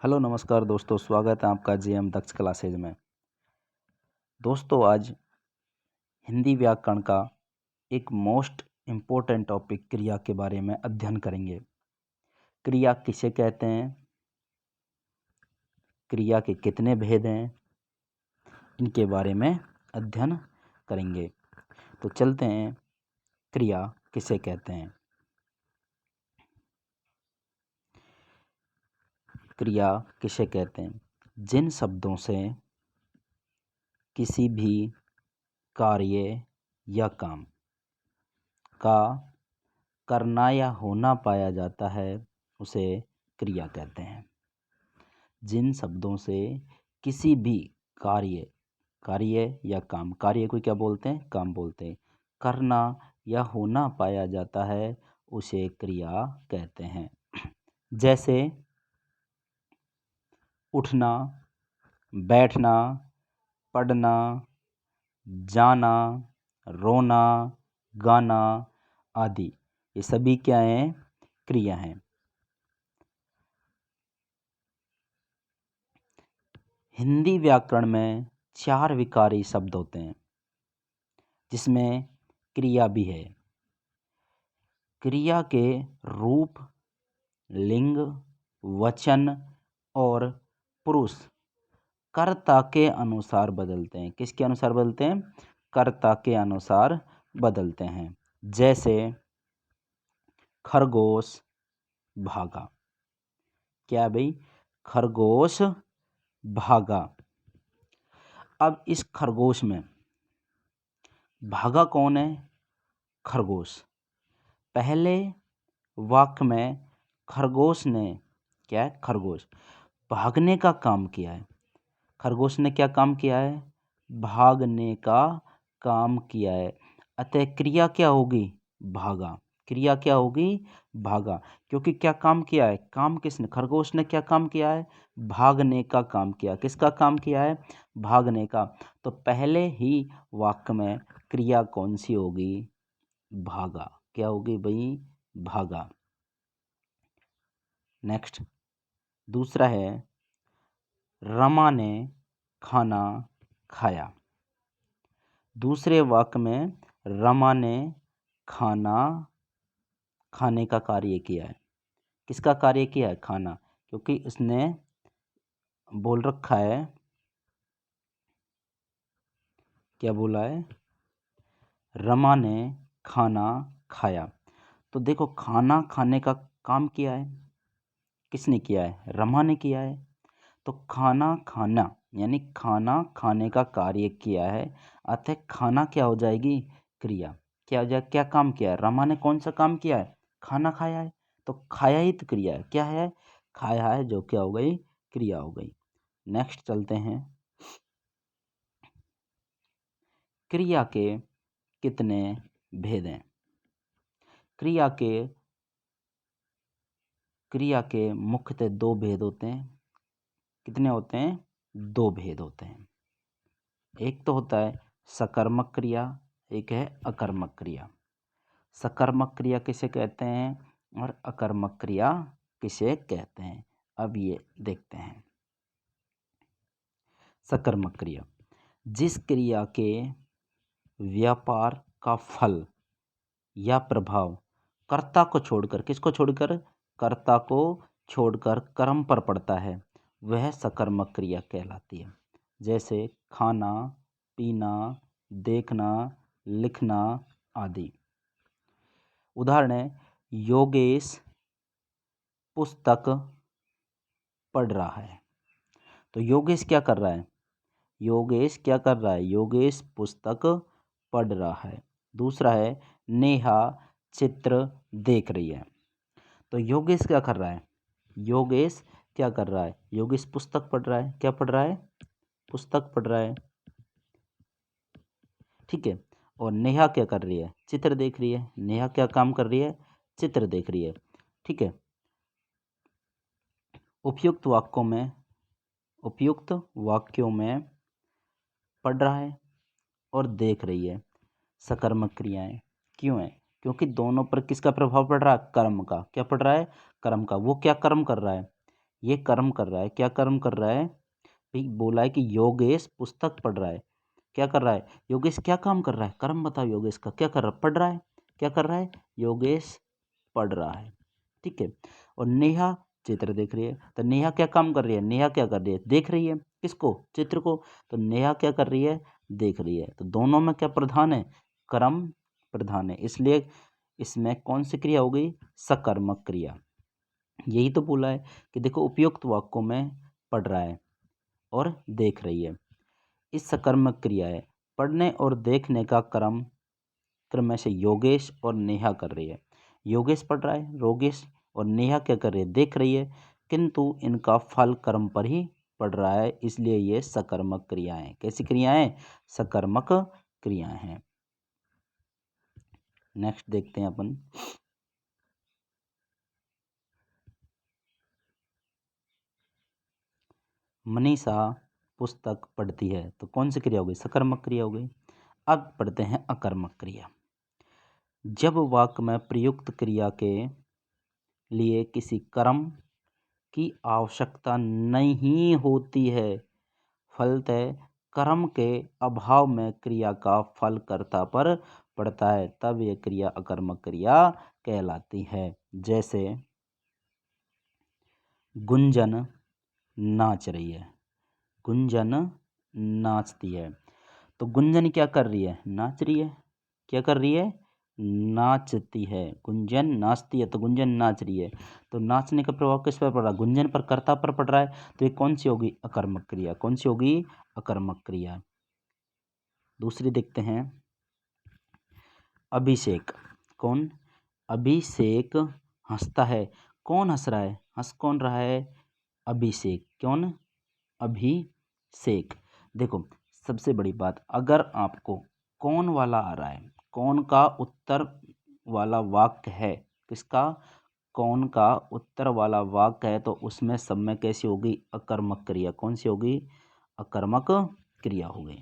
Hello नमस्कार दोस्तों, स्वागत है आपका जेएम दक्ष क्लासेज में। दोस्तों, आज हिंदी व्याकरण का एक मोस्ट इम्पोर्टेंट टॉपिक क्रिया के बारे में अध्ययन करेंगे। क्रिया किसे कहते हैं, क्रिया के कितने भेद हैं, इनके बारे में अध्ययन करेंगे। तो चलते हैं, क्रिया किसे कहते हैं। क्रिया किसे कहते हैं? जिन शब्दों से किसी भी कार्य या काम का करना या होना पाया जाता है उसे क्रिया कहते हैं। जिन शब्दों से किसी भी कार्य या काम, कार्य को क्या बोलते हैं? काम बोलते हैं। करना या होना पाया जाता है उसे क्रिया कहते हैं। जैसे उठना, बैठना, पढ़ना, जाना, रोना, गाना आदि, ये सभी क्या हैं? क्रिया हैं। हिंदी व्याकरण में 4 विकारी शब्द होते हैं जिसमें क्रिया भी है। क्रिया के रूप, लिंग, वचन और पुरुष कर्ता के अनुसार बदलते हैं। किसके अनुसार बदलते हैं? कर्ता के अनुसार बदलते हैं। जैसे खरगोश, भागा। क्या भाई? खरगोश भागा। अब इस खरगोश में भागा कौन है? खरगोश। पहले वाक्य में खरगोश ने क्या है? खरगोश भागने का काम किया है। खरगोश ने क्या काम किया है? भागने का काम किया है। अतः क्रिया क्या होगी? भागा। क्रिया क्या होगी? भागा। क्योंकि क्या काम किया है? काम किसने? खरगोश ने क्या काम किया है? भागने का काम किया। किसका काम किया है? भागने का। तो पहले ही वाक्य में क्रिया कौन सी होगी? भागा। क्या होगी भाई? भागा। नेक्स्ट, दूसरा है रमा ने खाना खाया। दूसरे वाक्य में रमा ने खाने का कार्य किया है। किसका कार्य किया है? खाना। क्योंकि उसने बोल रखा है, क्या बोला है? रमा ने खाना खाया। तो देखो, खाना खाने का काम किया है, किसने किया है? रमा ने किया है। तो खाना खाना यानी खाना खाने का कार्य किया है, अतः खाना क्या हो जाएगी? क्रिया। क्या हो जाए? क्या काम किया है? रमा ने कौन सा काम किया है? खाना खाया है। तो खाया ही तो क्रिया है। क्या है? खाया है, जो क्या हो गई? क्रिया हो गई। नेक्स्ट चलते हैं, क्रिया के कितने भेद हैं। क्रिया के मुख्यतः 2 भेद होते हैं। कितने होते हैं? 2 भेद होते हैं। एक तो होता है सकर्मक क्रिया, एक है अकर्मक क्रिया। सकर्मक क्रिया किसे कहते हैं और अकर्मक क्रिया किसे कहते हैं, अब ये देखते हैं। सकर्मक क्रिया, जिस क्रिया के व्यापार का फल या प्रभाव कर्ता को छोड़कर, किसको छोड़कर? कर्ता को छोड़कर कर्म पर पड़ता है, वह सकर्मक क्रिया कहलाती है। जैसे खाना, पीना, देखना, लिखना आदि। उदाहरण है, योगेश पुस्तक पढ़ रहा है। तो योगेश क्या कर रहा है? योगेश क्या कर रहा है? योगेश पुस्तक पढ़ रहा है। दूसरा है नेहा चित्र देख रही है। तो योगेश क्या कर रहा है? योगेश क्या कर रहा है? योगेश पुस्तक पढ़ रहा है। क्या पढ़ रहा है? पुस्तक पढ़ रहा है। ठीक है। और नेहा क्या कर रही है? चित्र देख रही है। नेहा क्या काम कर रही है? चित्र देख रही है। ठीक है। उपयुक्त वाक्यों में पढ़ रहा है और देख रही है सकर्मक क्रियाएं। क्यों है? क्योंकि दोनों पर किसका प्रभाव पड़ रहा है? कर्म का। क्या पड़ रहा है? कर्म का। वो क्या कर्म कर रहा है? ये कर्म कर रहा है। क्या कर्म कर रहा है भाई? बोला है कि योगेश पुस्तक पढ़ रहा है। क्या कर रहा है योगेश? क्या काम कर रहा है? कर्म बताओ योगेश का। क्या कर रहा है? पढ़ रहा है। क्या कर रहा है? योगेश पढ़ रहा है। ठीक है। और नेहा चित्र देख रही है। तो नेहा क्या काम कर रही है? नेहा क्या कर रही है? देख रही है। किसको? चित्र को। तो नेहा क्या कर रही है? देख रही है। तो दोनों में क्या प्रधान है? कर्म प्रधान है, इसलिए इसमें कौन सी क्रिया हो गई? सकर्मक क्रिया। यही तो बोला है कि देखो उपयुक्त वाक्यों में पढ़ रहा है और देख रही है। इस सकर्मक क्रिया है। पढ़ने और देखने का क्रम से योगेश और नेहा कर रही है। योगेश पढ़ रहा है, योगेश और नेहा क्या कर रही है? देख रही है। किंतु इनका फल कर्म पर ही पड़ रहा है, इसलिए ये सकर्मक क्रियाएं। कैसी क्रियाएं? सकर्मक क्रियाएं हैं। नेक्स्ट देखते हैं अपन। मनीषा पुस्तक पढ़ती है। तो कौन सी क्रिया हो गई? सकर्मक क्रिया हो गई। अब पढ़ते हैं अकर्मक क्रिया। जब वाक्य में प्रयुक्त क्रिया के लिए किसी कर्म की आवश्यकता नहीं होती है, फलतः कर्म के अभाव में क्रिया का फल कर्ता पर पड़ता है, तब यह क्रिया अकर्मक क्रिया कहलाती है। जैसे गुंजन नाच रही है। गुंजन नाचती है। तो गुंजन क्या कर रही है? नाच रही है। क्या कर रही है? नाचती है। गुंजन नाचती है तो गुंजन नाच रही है। तो नाचने का प्रभाव किस पर पड़ रहा है? गुंजन पर, कर्ता पर पड़ रहा है। तो ये कौन सी होगी? अकर्मक क्रिया। कौन सी होगी? अकर्मक क्रिया। दूसरी देखते हैं। अभिषेक। कौन? अभिषेक हंसता है। कौन हंस रहा है? हंस कौन रहा है? अभिषेक। कौन? अभिषेक। देखो सबसे बड़ी बात, अगर आपको कौन वाला आ रहा है, कौन का उत्तर वाला वाक्य है, किसका? कौन का उत्तर वाला वाक्य है, तो उसमें सब में कैसी होगी? अकर्मक क्रिया। कौन सी होगी? अकर्मक क्रिया हो गई।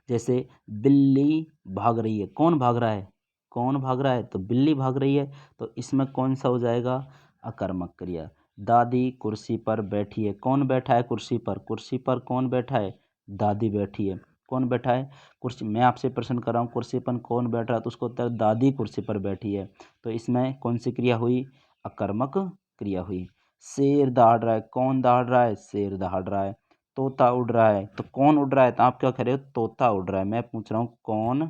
जैसे बिल्ली भाग रही है। कौन भाग रहा है? कौन भाग रहा है? तो बिल्ली भाग रही है। तो इसमें कौन सा हो जाएगा? अकर्मक क्रिया। दादी कुर्सी पर बैठी है। कौन बैठा है कुर्सी पर? कुर्सी पर कौन बैठा है? दादी बैठी है। कौन बैठा है? कुर्सी। मैं आपसे प्रश्न कर रहा हूँ कुर्सी पर कौन बैठ रहा है, तो उसको उत्तर दादी कुर्सी पर बैठी है। तो इसमें कौन सी क्रिया हुई? अकर्मक क्रिया हुई। शेर दहाड़ रहा है। कौन दहाड़ रहा है? शेर दहाड़ रहा है। तोता उड़ रहा है। तो कौन उड़ रहा है? तो आप क्या कह रहे हो? तोता उड़ रहा है। मैं पूछ रहा हूँ कौन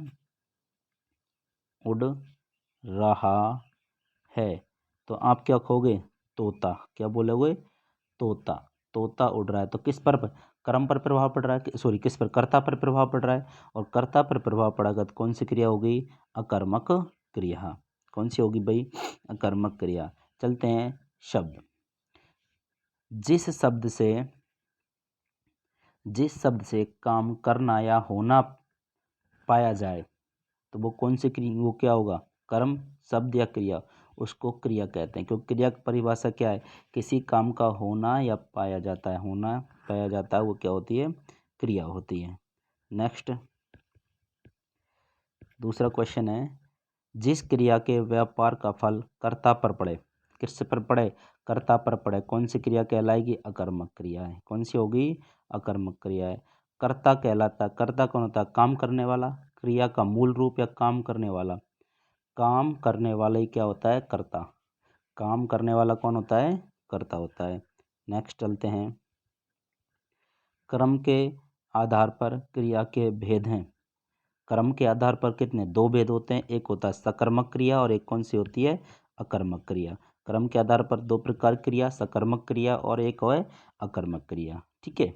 उड़ रहा है? तो आप क्या कहोगे? तोता। क्या बोलोगे? तोता। तोता उड़ रहा है। तो किस पर? कर्म पर प्रभाव पड़ रहा है, सॉरी किस पर? कर्ता पर प्रभाव पड़ रहा है। और कर्ता पर प्रभाव पड़ेगा तो कौन सी क्रिया होगी? अकर्मक क्रिया। कौन सी होगी भाई? अकर्मक क्रिया। चलते हैं शब्द। जिस शब्द से काम करना या होना पाया जाए, तो वो कौन सी क्रिया? वो क्या होगा? कर्म, शब्द या क्रिया? उसको क्रिया कहते हैं, क्योंकि क्रिया की परिभाषा क्या है? किसी काम का होना या पाया जाता है, होना पाया जाता है, वो क्या होती है? क्रिया होती है। नेक्स्ट दूसरा क्वेश्चन है, जिस क्रिया के व्यापार का फल कर्ता पर पड़े, किस पर पड़े? कर्ता पर पड़े, कौन सी क्रिया कहलाएगी? अकर्मक क्रिया है। कौन सी होगी? अकर्मक क्रिया है। कर्ता कहलाता है। कर्ता कौन होता है? काम करने वाला। क्रिया का मूल रूप या काम करने वाला? काम करने वाला ही क्या होता है? कर्ता। काम करने वाला कौन होता है? कर्ता होता है। नेक्स्ट चलते हैं। कर्म के आधार पर क्रिया के भेद हैं। कर्म के आधार पर कितने? दो भेद होते हैं। एक होता है सकर्मक क्रिया और एक कौन सी होती है? अकर्मक क्रिया। कर्म के आधार पर दो प्रकार क्रिया, सकर्मक क्रिया और एक है अकर्मक क्रिया। ठीक है।